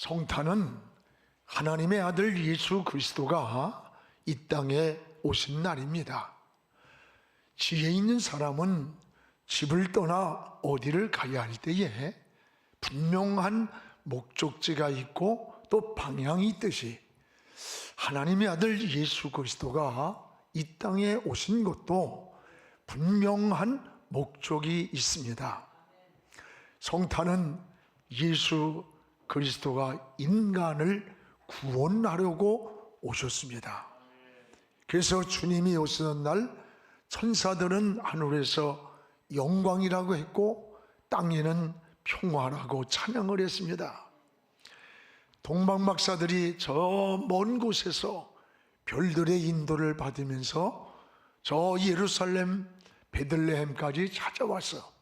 성탄은 하나님의 아들 예수 그리스도가 이 땅에 오신 날입니다. 지혜 있는 사람은 집을 떠나 어디를 가야 할 때에 분명한 목적지가 있고 또 방향이 있듯이 하나님의 아들 예수 그리스도가 이 땅에 오신 것도 분명한 목적이 있습니다. 성탄은 예수 그리스도가 인간을 구원하려고 오셨습니다. 그래서 주님이 오시는 날 천사들은 하늘에서 영광이라고 했고 땅에는 평화라고 찬양을 했습니다. 동방박사들이 저 먼 곳에서 별들의 인도를 받으면서 저 예루살렘 베들레헴까지 찾아와서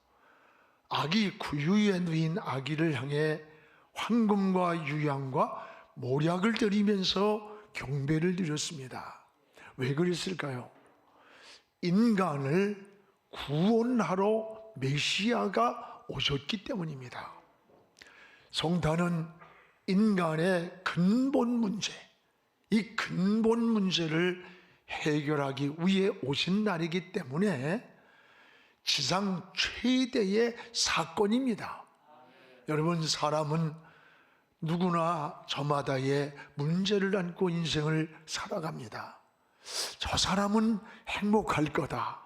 아기 구유에 누인 아기를 향해 황금과 유향과 모략을 드리면서 경배를 드렸습니다. 왜 그랬을까요? 인간을 구원하러 메시아가 오셨기 때문입니다. 성탄은 인간의 근본 문제, 이 근본 문제를 해결하기 위해 오신 날이기 때문에 지상 최대의 사건입니다. 여러분, 사람은 누구나 저마다의 문제를 안고 인생을 살아갑니다. 저 사람은 행복할 거다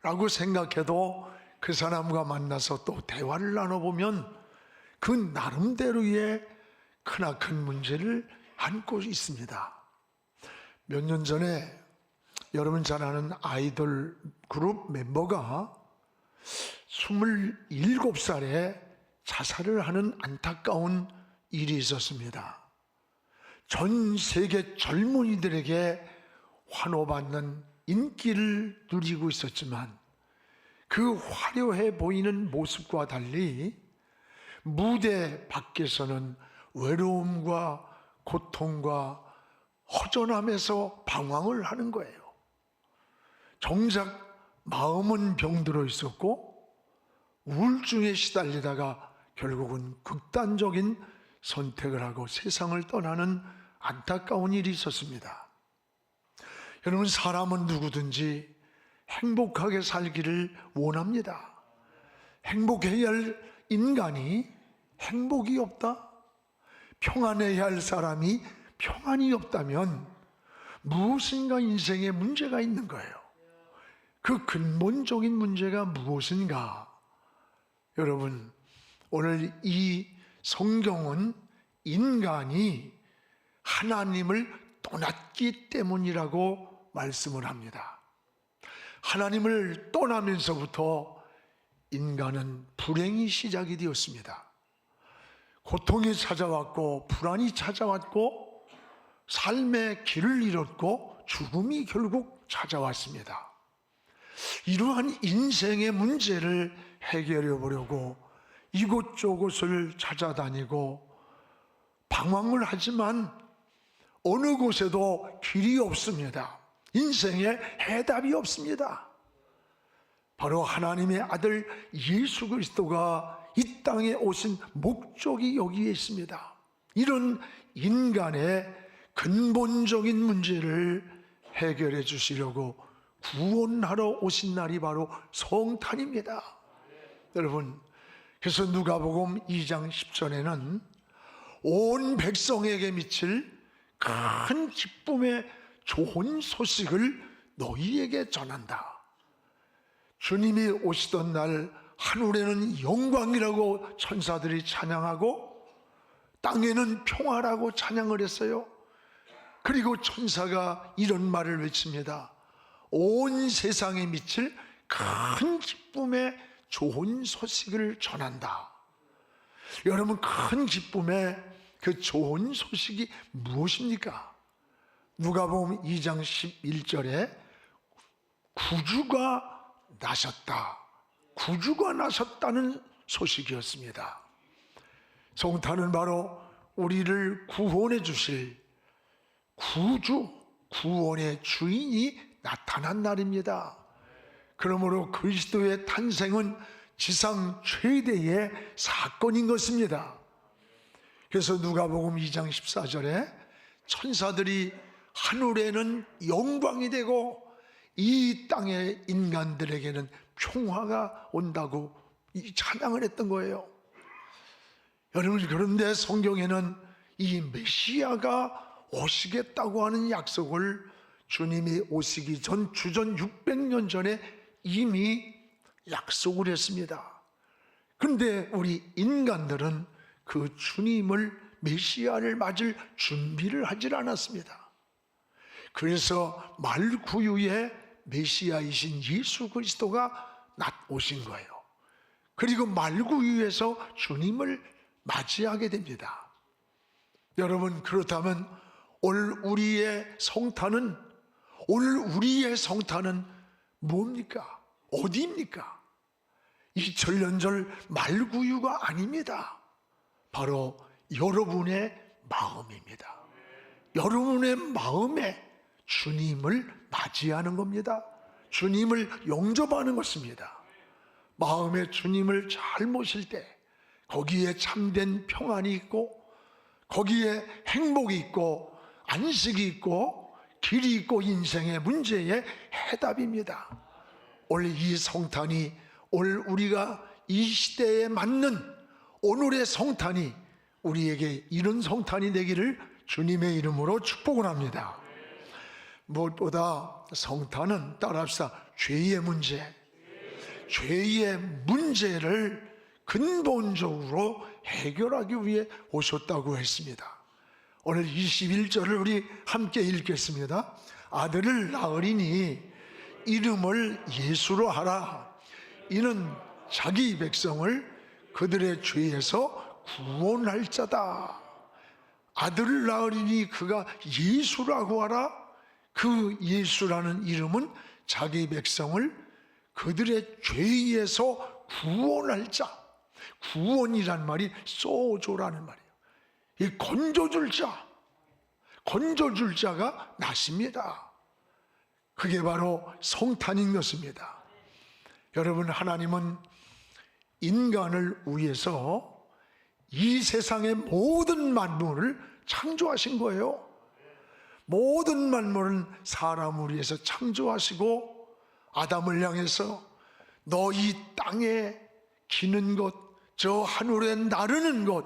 라고 생각해도 그 사람과 만나서 또 대화를 나눠보면 그 나름대로의 크나큰 문제를 안고 있습니다. 몇 년 전에 여러분 잘 아는 아이돌 그룹 멤버가 27살에 자살을 하는 안타까운 일이 있었습니다. 전 세계 젊은이들에게 환호받는 인기를 누리고 있었지만 그 화려해 보이는 모습과 달리 무대 밖에서는 외로움과 고통과 허전함에서 방황을 하는 거예요. 정작 마음은 병들어 있었고 우울증에 시달리다가 결국은 극단적인 선택을 하고 세상을 떠나는 안타까운 일이 있었습니다. 여러분, 사람은 누구든지 행복하게 살기를 원합니다. 행복해야 할 인간이 행복이 없다? 평안해야 할 사람이 평안이 없다면 무엇인가 인생에 문제가 있는 거예요. 그 근본적인 문제가 무엇인가? 여러분, 오늘 이 성경은 인간이 하나님을 떠났기 때문이라고 말씀을 합니다. 하나님을 떠나면서부터 인간은 불행이 시작이 되었습니다. 고통이 찾아왔고 불안이 찾아왔고 삶의 길을 잃었고 죽음이 결국 찾아왔습니다. 이러한 인생의 문제를 해결해 보려고 이곳저곳을 찾아다니고 방황을 하지만 어느 곳에도 길이 없습니다. 인생에 해답이 없습니다. 바로 하나님의 아들 예수 그리스도가 이 땅에 오신 목적이 여기에 있습니다. 이런 인간의 근본적인 문제를 해결해 주시려고 구원하러 오신 날이 바로 성탄입니다. 여러분, 그래서 누가복음 2장 10절에는 온 백성에게 미칠 큰 기쁨의 좋은 소식을 너희에게 전한다. 주님이 오시던 날 하늘에는 영광이라고 천사들이 찬양하고 땅에는 평화라고 찬양을 했어요. 그리고 천사가 이런 말을 외칩니다. 온 세상에 미칠 큰 기쁨의 좋은 소식을 전한다. 여러분, 큰 기쁨의 그 좋은 소식이 무엇입니까? 누가복음 2장 11절에 구주가 나셨다. 구주가 나셨다는 소식이었습니다. 성탄은 바로 우리를 구원해 주실 구주, 구원의 주인이 나타난 날입니다. 그러므로 그리스도의 탄생은 지상 최대의 사건인 것입니다. 그래서 누가복음 2장 14절에 천사들이 하늘에는 영광이 되고 이 땅의 인간들에게는 평화가 온다고 찬양을 했던 거예요. 여러분, 그런데 성경에는 이 메시아가 오시겠다고 하는 약속을 주님이 오시기 전 주전 600년 전에 이미 약속을 했습니다. 그런데 우리 인간들은 그 주님을 메시아를 맞을 준비를 하질 않았습니다. 그래서 말구유에 메시아이신 예수 그리스도가 오신 거예요. 그리고 말구유에서 주님을 맞이하게 됩니다. 여러분, 그렇다면 오늘 우리의 성탄은 뭡니까? 어디입니까? 이 전년절 말구유가 아닙니다. 바로 여러분의 마음입니다. 여러분의 마음에 주님을 맞이하는 겁니다. 주님을 영접하는 것입니다. 마음에 주님을 잘 모실 때 거기에 참된 평안이 있고, 거기에 행복이 있고, 안식이 있고, 길이 있고, 인생의 문제의 해답입니다. 오늘 이 성탄이, 오늘 우리가 이 시대에 맞는 오늘의 성탄이 우리에게 이런 성탄이 되기를 주님의 이름으로 축복을 합니다. 무엇보다 성탄은 따라합시다. 죄의 문제를 근본적으로 해결하기 위해 오셨다고 했습니다. 오늘 21절을 우리 함께 읽겠습니다. 아들을 낳으리니 이름을 예수로 하라. 이는 자기 백성을 그들의 죄에서 구원할 자다. 아들을 낳으리니 그가 예수라고 하라. 그 예수라는 이름은 자기 백성을 그들의 죄에서 구원할 자. 구원이란 말이 소조라는 말이에요. 이 건져줄 자가 나십니다. 그게 바로 성탄인 것입니다. 여러분, 하나님은 인간을 위해서 이 세상의 모든 만물을 창조하신 거예요. 모든 만물은 사람을 위해서 창조하시고, 아담을 향해서 너 이 땅에 기는 것, 저 하늘에 나르는 것,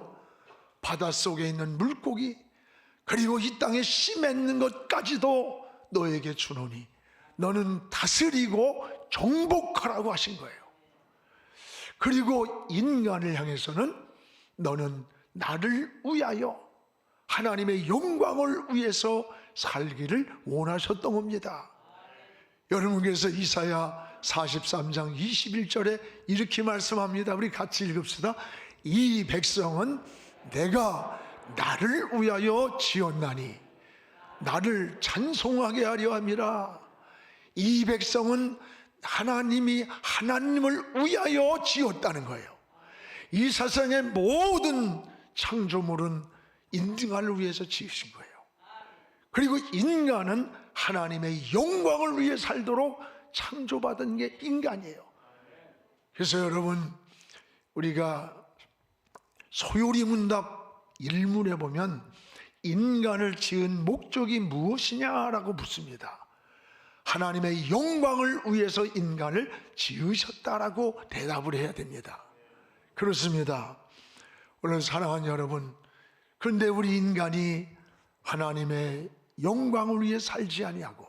바닷속에 있는 물고기, 그리고 이 땅에 씨 맺는 것까지도 너에게 주노니 너는 다스리고 정복하라고 하신 거예요. 그리고 인간을 향해서는 너는 나를 위하여 하나님의 영광을 위해서 살기를 원하셨던 겁니다. 여러분께서 이사야 43장 21절에 이렇게 말씀합니다. 우리 같이 읽읍시다. 이 백성은 내가 나를 위하여 지었나니 나를 찬송하게 하려 함이라. 이 백성은 하나님이 하나님을 위하여 지었다는 거예요. 이 세상의 모든 창조물은 인간을 위해서 지으신 거예요. 그리고 인간은 하나님의 영광을 위해 살도록 창조받은 게 인간이에요. 그래서 여러분, 우리가 소요리 문답 1문에 보면 인간을 지은 목적이 무엇이냐라고 묻습니다. 하나님의 영광을 위해서 인간을 지으셨다라고 대답을 해야 됩니다. 그렇습니다. 오늘 사랑하는 여러분, 그런데 우리 인간이 하나님의 영광을 위해 살지 아니하고,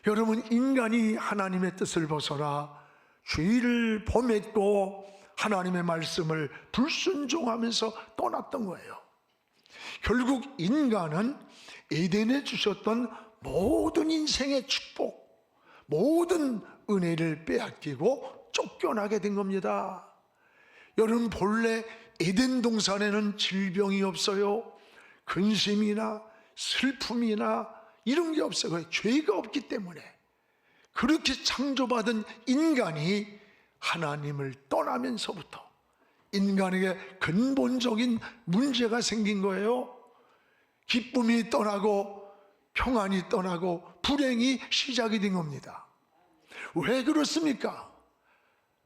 여러분, 인간이 하나님의 뜻을 벗어나 죄를 범했고 하나님의 말씀을 불순종하면서 떠났던 거예요. 결국 인간은 에덴에 주셨던 모든 인생의 축복, 모든 은혜를 빼앗기고 쫓겨나게 된 겁니다. 여러분, 본래 에덴 동산에는 질병이 없어요. 근심이나 슬픔이나 이런 게 없어요. 죄가 없기 때문에. 그렇게 창조받은 인간이 하나님을 떠나면서부터 인간에게 근본적인 문제가 생긴 거예요. 기쁨이 떠나고 평안이 떠나고 불행이 시작이 된 겁니다. 왜 그렇습니까?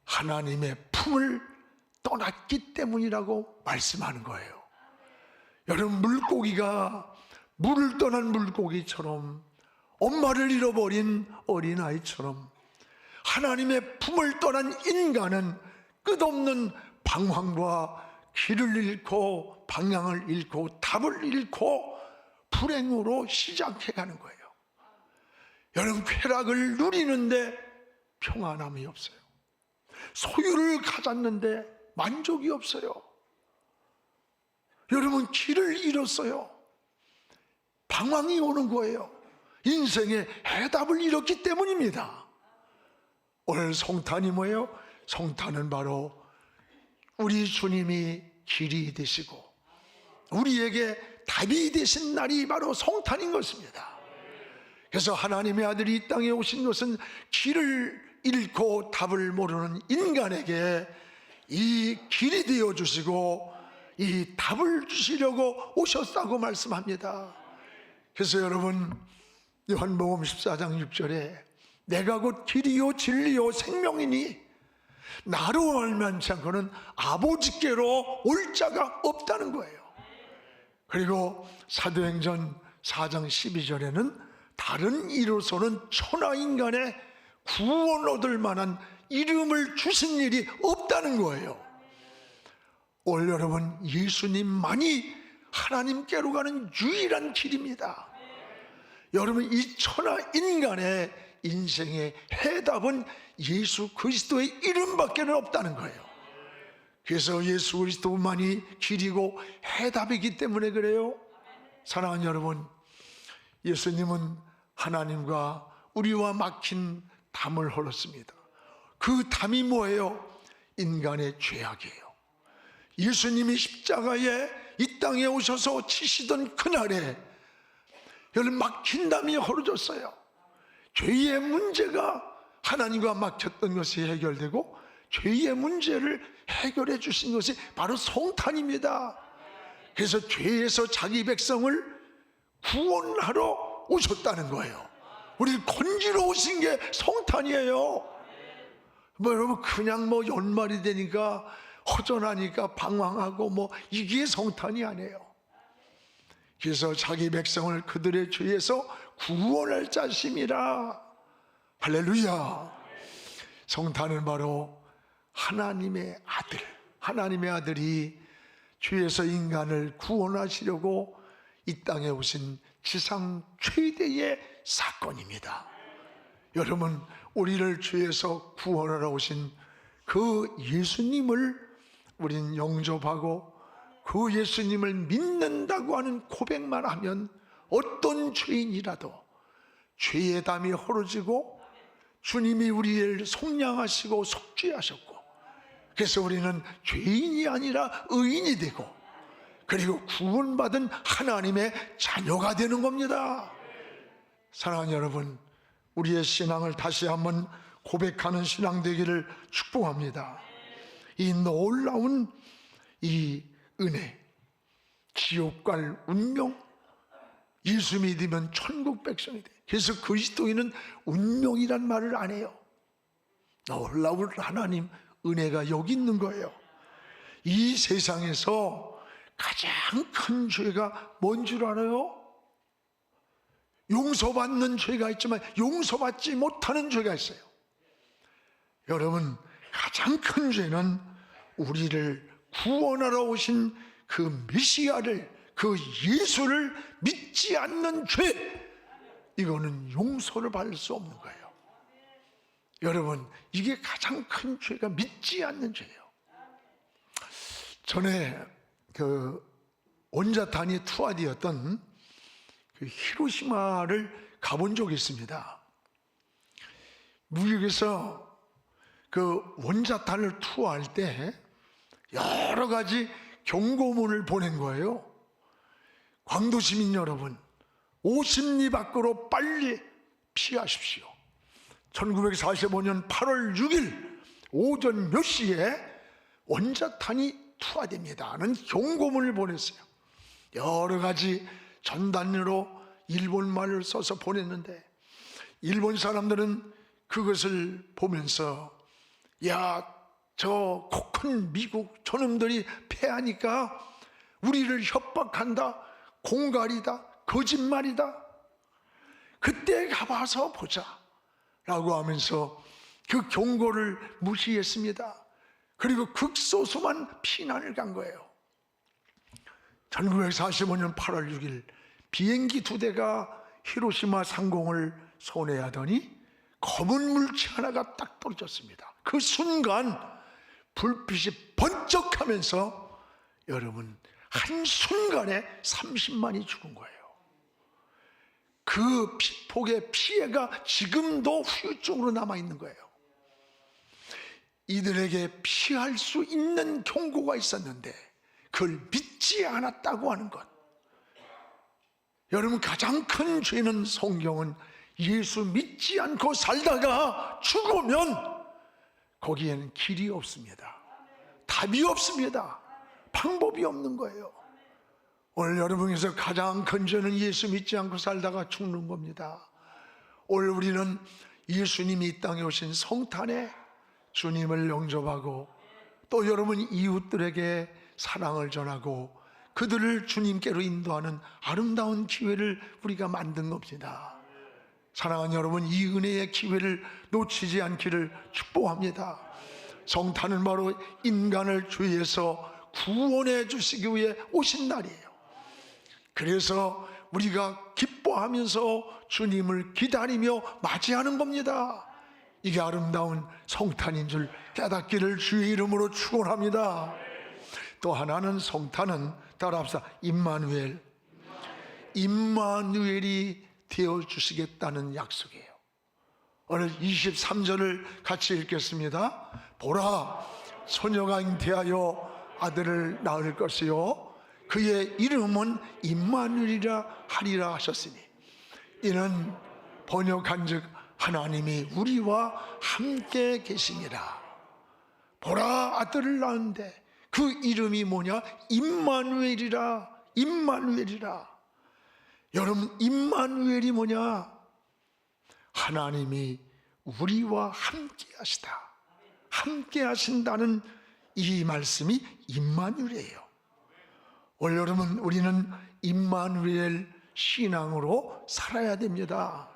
하나님의 품을 떠났기 때문이라고 말씀하는 거예요. 여러분, 물고기가 물을 떠난 물고기처럼, 엄마를 잃어버린 어린아이처럼, 하나님의 품을 떠난 인간은 끝없는 방황과 길을 잃고 방향을 잃고 답을 잃고 불행으로 시작해가는 거예요. 여러분, 쾌락을 누리는데 평안함이 없어요. 소유를 가졌는데 만족이 없어요. 여러분, 길을 잃었어요. 방황이 오는 거예요. 인생의 해답을 잃었기 때문입니다. 오늘 성탄이 뭐예요? 성탄은 바로 우리 주님이 길이 되시고 우리에게 답이 되신 날이 바로 성탄인 것입니다. 그래서 하나님의 아들이 이 땅에 오신 것은 길을 잃고 답을 모르는 인간에게 이 길이 되어 주시고 이 답을 주시려고 오셨다고 말씀합니다. 그래서 여러분, 요한복음 14장 6절에 내가 곧 길이요 진리요 생명이니 나로 알면치 않고는 아버지께로 올 자가 없다는 거예요. 그리고 사도행전 4장 12절에는 다른 이로서는 천하인간의 구원 얻을 만한 이름을 주신 일이 없다는 거예요. 오늘 여러분, 예수님만이 하나님께로 가는 유일한 길입니다. 여러분, 이 천하인간의 인생의 해답은 예수 그리스도의 이름밖에 없다는 거예요. 그래서 예수 그리스도만이 길이고 해답이기 때문에 그래요. 사랑하는 여러분, 예수님은 하나님과 우리와 막힌 담을 흘렀습니다. 그 담이 뭐예요? 인간의 죄악이에요. 예수님이 십자가에 이 땅에 오셔서 치시던 그날에 여러분, 막힌 담이 흐르졌어요. 죄의 문제가 하나님과 막혔던 것이 해결되고 죄의 문제를 해결해 주신 것이 바로 성탄입니다. 그래서 죄에서 자기 백성을 구원하러 오셨다는 거예요. 우리를 건지러 오신 게 성탄이에요. 뭐 여러분, 그냥 뭐 연말이 되니까 허전하니까 방황하고 뭐 이게 성탄이 아니에요. 그래서 자기 백성을 그들의 죄에서 구원할 자심이라. 할렐루야. 성탄은 바로 하나님의 아들, 하나님의 아들이 죄에서 인간을 구원하시려고 이 땅에 오신 지상 최대의 사건입니다. 여러분, 우리를 죄에서 구원하러 오신 그 예수님을 우린 영접하고 그 예수님을 믿는다고 하는 고백만 하면 어떤 죄인이라도 죄의 담이 헐어지고 주님이 우리를 속량하시고 속죄하셨고, 그래서 우리는 죄인이 아니라 의인이 되고 그리고 구원받은 하나님의 자녀가 되는 겁니다. 사랑하는 여러분, 우리의 신앙을 다시 한번 고백하는 신앙 되기를 축복합니다. 이 놀라운 이 은혜, 지옥 갈 운명, 예수 믿으면 천국 백성이 돼. 그래서 그리스도인은 운명이란 말을 안 해요. 놀라운 하나님 은혜가 여기 있는 거예요. 이 세상에서 가장 큰 죄가 뭔 줄 알아요? 용서받는 죄가 있지만 용서받지 못하는 죄가 있어요. 여러분, 가장 큰 죄는 우리를 구원하러 오신 그 메시아를, 그 예수를 믿지 않는 죄, 이거는 용서를 받을 수 없는 거예요. 여러분, 이게 가장 큰 죄가 믿지 않는 죄예요. 전에 그 원자탄이 투하되었던 그 히로시마를 가본 적이 있습니다. 미국에서 그 원자탄을 투하할 때 여러 가지 경고문을 보낸 거예요. 광도 시민 여러분, 50리 밖으로 빨리 피하십시오. 1945년 8월 6일 오전 몇 시에 원자탄이 투하됩니다는 경고문을 보냈어요. 여러 가지 전단으로 일본말을 써서 보냈는데 일본 사람들은 그것을 보면서 야, 저 코 큰 미국 저놈들이 패하니까 우리를 협박한다, 공갈이다, 거짓말이다. 그때 가봐서 보자 라고 하면서 그 경고를 무시했습니다. 그리고 극소수만 피난을 간 거예요. 1945년 8월 6일 비행기 2대가 히로시마 상공을 손해하더니 검은 물체 하나가 딱 떨어졌습니다. 그 순간 불빛이 번쩍하면서 여러분 한순간에 30만이 죽은 거예요. 그 피폭의 피해가 지금도 후유증으로 남아있는 거예요. 이들에게 피할 수 있는 경고가 있었는데 그걸 믿지 않았다고 하는 것. 여러분, 가장 큰 죄는 성경은 예수 믿지 않고 살다가 죽으면 거기에는 길이 없습니다. 답이 없습니다. 방법이 없는 거예요. 오늘 여러분에서 가장 큰 죄는 예수 믿지 않고 살다가 죽는 겁니다. 오늘 우리는 예수님이 이 땅에 오신 성탄에 주님을 영접하고 또 여러분 이웃들에게 사랑을 전하고 그들을 주님께로 인도하는 아름다운 기회를 우리가 만든 겁니다. 사랑하는 여러분, 이 은혜의 기회를 놓치지 않기를 축복합니다. 성탄은 바로 인간을 죄에서 구원해 주시기 위해 오신 날이에요. 그래서 우리가 기뻐하면서 주님을 기다리며 맞이하는 겁니다. 이게 아름다운 성탄인 줄 깨닫기를 주의 이름으로 축원합니다. 또 하나는 성탄은 따라합시다. 임마누엘. 임마누엘이 되어주시겠다는 약속이에요. 오늘 23절을 같이 읽겠습니다. 보라, 소녀가 잉태하여 아들을 낳을 것이요 그의 이름은 임마누엘이라 하리라 하셨으니 이는 번역한즉 하나님이 우리와 함께 계시니라. 보라, 아들을 낳은데 그 이름이 뭐냐? 임마누엘이라. 임마누엘이라. 여러분, 임마누엘이 뭐냐? 하나님이 우리와 함께 하시다. 함께 하신다는 이 말씀이 임마누엘이에요. 오늘 여러분, 우리는 임마누엘 신앙으로 살아야 됩니다.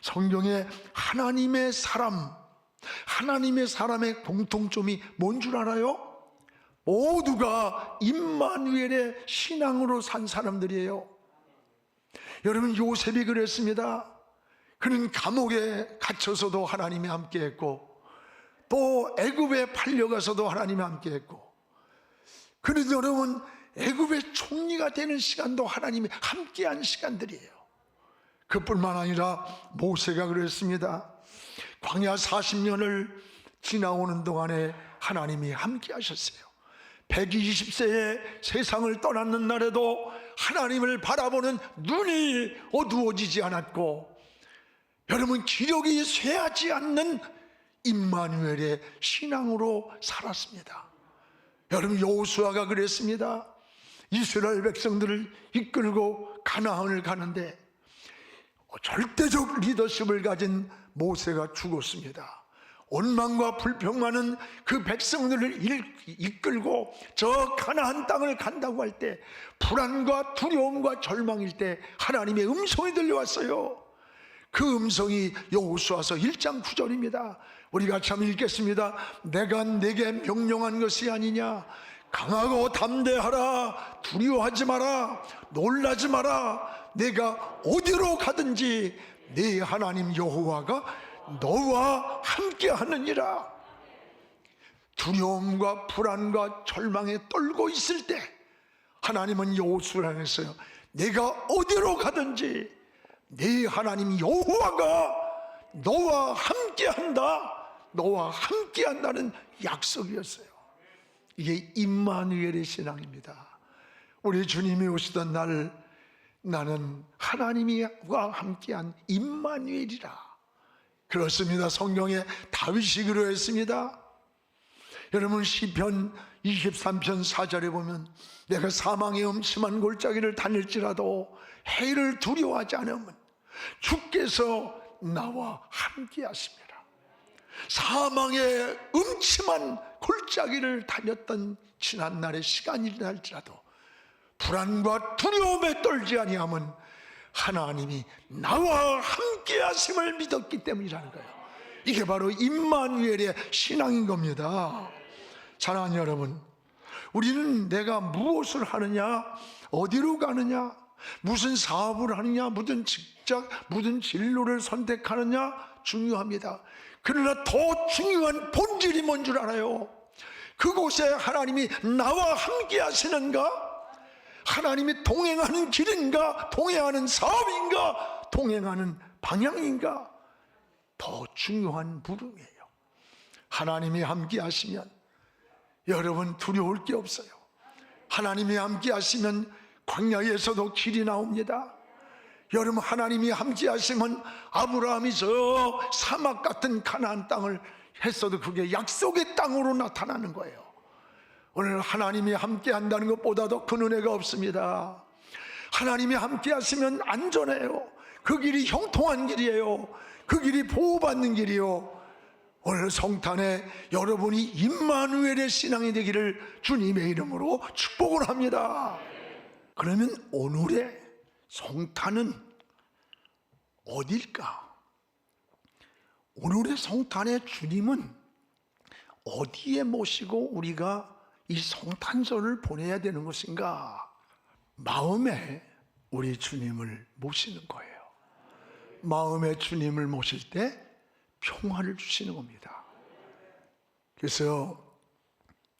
성경에 하나님의 사람, 하나님의 사람의 공통점이 뭔 줄 알아요? 모두가 임마누엘의 신앙으로 산 사람들이에요. 여러분, 요셉이 그랬습니다. 그는 감옥에 갇혀서도 하나님이 함께했고 또 애굽에 팔려가서도 하나님이 함께했고, 그래도 여러분 애굽의 총리가 되는 시간도 하나님이 함께한 시간들이에요. 그뿐만 아니라 모세가 그랬습니다. 광야 40년을 지나오는 동안에 하나님이 함께 하셨어요. 120세에 세상을 떠났는 날에도 하나님을 바라보는 눈이 어두워지지 않았고, 여러분 기력이 쇠하지 않는 임마누엘의 신앙으로 살았습니다. 여러분, 여호수아가 그랬습니다. 이스라엘 백성들을 이끌고 가나안을 가는데 절대적 리더십을 가진 모세가 죽었습니다. 원망과 불평 많은 그 백성들을 이끌고 저 가나안 땅을 간다고 할 때 불안과 두려움과 절망일 때 하나님의 음성이 들려왔어요. 그 음성이 여호수아서 1장 9절입니다. 우리 같이 한번 읽겠습니다. 내가 내게 명령한 것이 아니냐? 강하고 담대하라. 두려워하지 마라. 놀라지 마라. 내가 어디로 가든지 네 하나님 여호와가 너와 함께 하느니라. 두려움과 불안과 절망에 떨고 있을 때 하나님은 여호수아를 했어요. 내가 어디로 가든지 네 하나님 여호와가 너와 함께한다. 너와 함께한다는 약속이었어요. 이게 임마누엘의 신앙입니다. 우리 주님이 오시던 날 나는 하나님과 함께한 임마누엘이라. 그렇습니다. 성경에 다윗이 그러했습니다. 여러분, 시편 23편 4절에 보면 내가 사망의 음침한 골짜기를 다닐지라도 해를 두려워하지 않으면 주께서 나와 함께 하십니다. 사망의 음침한 골짜기를 다녔던 지난날의 시간이 지날지라도 불안과 두려움에 떨지 아니함은 하나님이 나와 함께 하심을 믿었기 때문이라는 거예요. 이게 바로 임마누엘의 신앙인 겁니다. 사랑하는 여러분, 우리는 내가 무엇을 하느냐, 어디로 가느냐, 무슨 사업을 하느냐, 무슨 직장, 무슨 진로를 선택하느냐 중요합니다. 그러나 더 중요한 본질이 뭔 줄 알아요? 그곳에 하나님이 나와 함께 하시는가? 하나님이 동행하는 길인가? 동행하는 사업인가? 동행하는 방향인가? 더 중요한 물음이에요. 하나님이 함께 하시면 여러분 두려울 게 없어요. 하나님이 함께 하시면 광야에서도 길이 나옵니다. 여러분, 하나님이 함께 하시면 아브라함이 저 사막 같은 가나안 땅을 했어도 그게 약속의 땅으로 나타나는 거예요. 오늘 하나님이 함께 한다는 것보다도 큰 은혜가 없습니다. 하나님이 함께 하시면 안전해요. 그 길이 형통한 길이에요. 그 길이 보호받는 길이요. 오늘 성탄에 여러분이 임마누엘의 신앙이 되기를 주님의 이름으로 축복을 합니다. 그러면 오늘의 성탄은 어딜까? 오늘의 성탄의 주님은 어디에 모시고 우리가 이 성탄절을 보내야 되는 것인가? 마음에 우리 주님을 모시는 거예요. 마음에 주님을 모실 때 평화를 주시는 겁니다. 그래서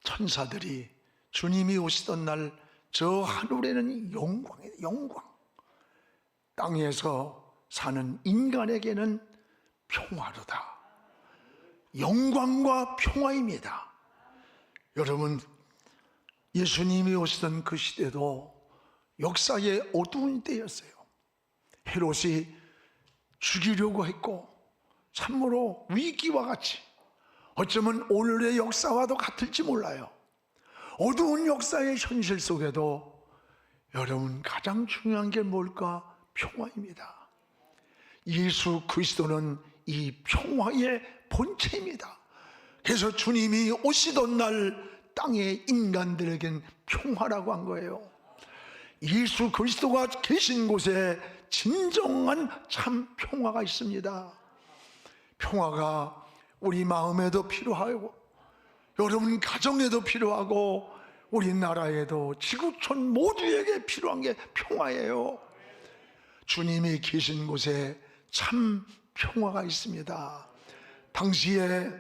천사들이 주님이 오시던 날 저 하늘에는 영광이에요. 영광. 땅에서 사는 인간에게는 평화로다. 영광과 평화입니다. 여러분, 예수님이 오시던 그 시대도 역사의 어두운 때였어요. 헤롯이 죽이려고 했고 참으로 위기와 같이, 어쩌면 오늘의 역사와도 같을지 몰라요. 어두운 역사의 현실 속에도 여러분, 가장 중요한 게 뭘까? 평화입니다. 예수 그리스도는 이 평화의 본체입니다. 그래서 주님이 오시던 날 땅의 인간들에겐 평화라고 한 거예요. 예수 그리스도가 계신 곳에 진정한 참 평화가 있습니다. 평화가 우리 마음에도 필요하고, 여러분 가정에도 필요하고, 우리나라에도 지구촌 모두에게 필요한 게 평화예요. 주님이 계신 곳에 참 평화가 있습니다. 당시에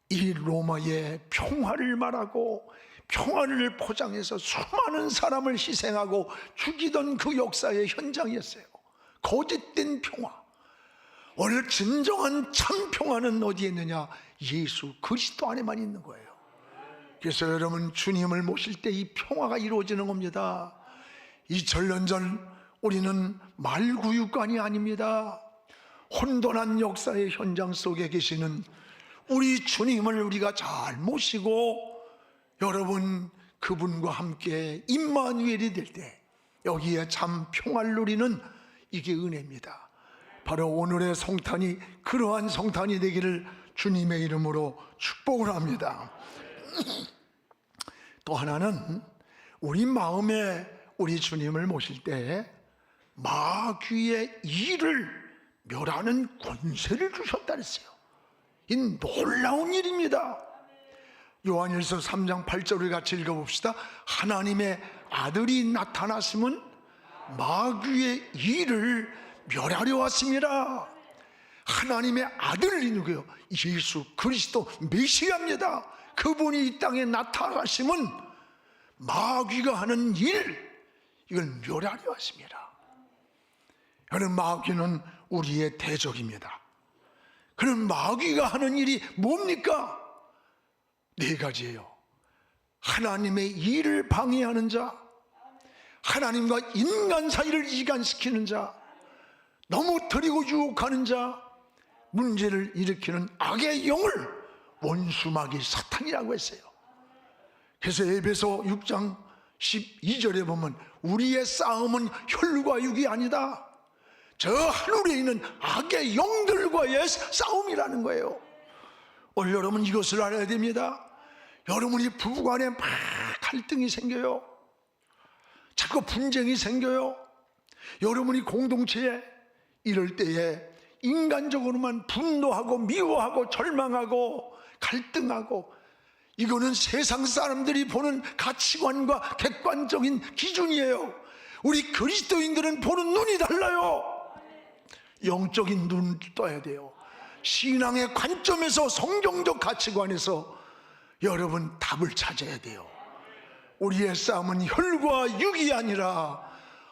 이 로마의 평화를 말하고 평화를 포장해서 수많은 사람을 희생하고 죽이던 그 역사의 현장이었어요. 거짓된 평화. 오늘 진정한 참 평화는 어디에 있느냐? 예수 그리스도 안에만 있는 거예요. 그래서 여러분, 주님을 모실 때 이 평화가 이루어지는 겁니다. 2000년 전 우리는 말구육관이 아닙니다. 혼돈한 역사의 현장 속에 계시는 우리 주님을 우리가 잘 모시고 여러분 그분과 함께 임마누엘이 될 때 여기에 참 평화를 누리는 이게 은혜입니다. 바로 오늘의 성탄이 그러한 성탄이 되기를 주님의 이름으로 축복을 합니다. 또 하나는 우리 마음에 우리 주님을 모실 때 마귀의 일을 멸하는 권세를 주셨다 그랬어요. 이 놀라운 일입니다. 요한일서 3장 8절을 같이 읽어봅시다. 하나님의 아들이 나타났으면 마귀의 일을 멸하려 왔습니다. 하나님의 아들이 누구예요? 예수 그리스도 메시아입니다. 그분이 이 땅에 나타나시면 마귀가 하는 일, 이걸 멸하려 왔습니다. 여러분, 마귀는 우리의 대적입니다. 그럼 마귀가 하는 일이 뭡니까? 네 가지예요. 하나님의 일을 방해하는 자, 하나님과 인간 사이를 이간시키는 자, 넘어뜨리고 유혹하는 자, 문제를 일으키는 악의 영을 원수마귀 사탄이라고 했어요. 그래서 에베소 6장 12절에 보면 우리의 싸움은 혈과 육이 아니다, 저 하늘에 있는 악의 영들과의 싸움이라는 거예요. 오늘 여러분 이것을 알아야 됩니다. 여러분이 부부간에 막 갈등이 생겨요. 자꾸 분쟁이 생겨요. 여러분이 공동체에 이럴 때에 인간적으로만 분노하고 미워하고 절망하고 갈등하고, 이거는 세상 사람들이 보는 가치관과 객관적인 기준이에요. 우리 그리스도인들은 보는 눈이 달라요. 영적인 눈을 떠야 돼요. 신앙의 관점에서, 성경적 가치관에서 여러분 답을 찾아야 돼요. 우리의 싸움은 혈과 육이 아니라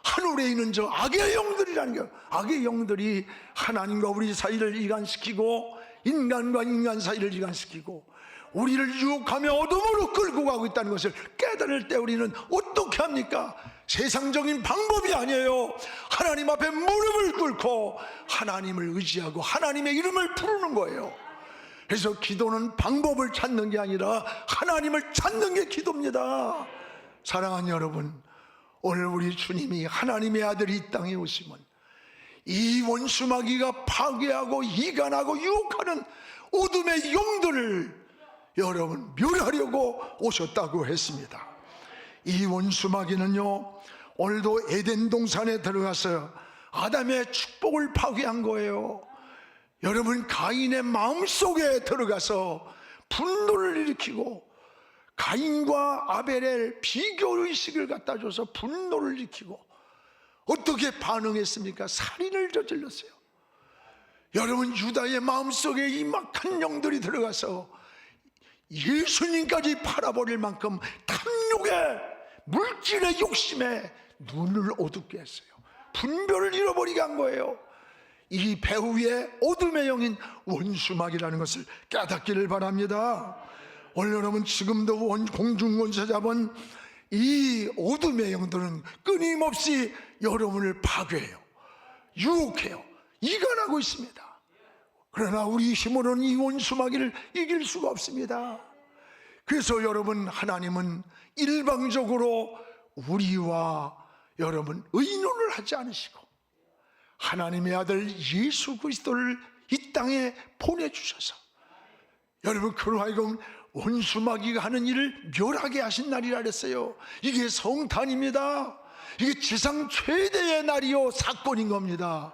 하늘에 있는 저 악의 영들이라는 거예요. 악의 영들이 하나님과 우리 사이를 이간시키고 인간과 인간 사이를 이간시키고 우리를 유혹하며 어둠으로 끌고 가고 있다는 것을 깨달을 때 우리는 어떻게 합니까? 세상적인 방법이 아니에요. 하나님 앞에 무릎을 꿇고 하나님을 의지하고 하나님의 이름을 부르는 거예요. 그래서 기도는 방법을 찾는 게 아니라 하나님을 찾는 게 기도입니다. 사랑하는 여러분, 오늘 우리 주님이 하나님의 아들이 이 땅에 오시면 이 원수마귀가 파괴하고 이간하고 유혹하는 어둠의 영들을 여러분 멸하려고 오셨다고 했습니다. 이 원수마귀는요, 오늘도 에덴 동산에 들어가서 아담의 축복을 파괴한 거예요. 여러분, 가인의 마음속에 들어가서 분노를 일으키고 가인과 아벨의 비교의식을 갖다 줘서 분노를 일으키고 어떻게 반응했습니까? 살인을 저질렀어요. 여러분, 유다의 마음속에 이 막한 영들이 들어가서 예수님까지 팔아버릴 만큼 탐욕에, 물질의 욕심에 눈을 어둡게 했어요. 분별을 잃어버리게 한 거예요. 이 배후의 어둠의 영인 원수마귀라는 것을 깨닫기를 바랍니다. 오늘 여러분, 지금도 공중권세 잡은 이 어둠의 영들은 끊임없이 여러분을 파괴해요, 유혹해요, 이간하고 있습니다. 그러나 우리 힘으로는 이 원수마귀를 이길 수가 없습니다. 그래서 여러분, 하나님은 일방적으로 우리와 여러분 의논을 하지 않으시고 하나님의 아들 예수 그리스도를 이 땅에 보내주셔서 여러분, 그로 하여금 원수마귀가 하는 일을 멸하게 하신 날이라 그랬어요. 이게 성탄입니다. 이게 지상 최대의 날이요 사건인 겁니다.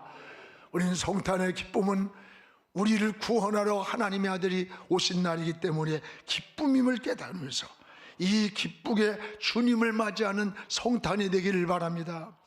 우리는 성탄의 기쁨은 우리를 구원하러 하나님의 아들이 오신 날이기 때문에 기쁨임을 깨달으면서 이 기쁘게 주님을 맞이하는 성탄이 되기를 바랍니다.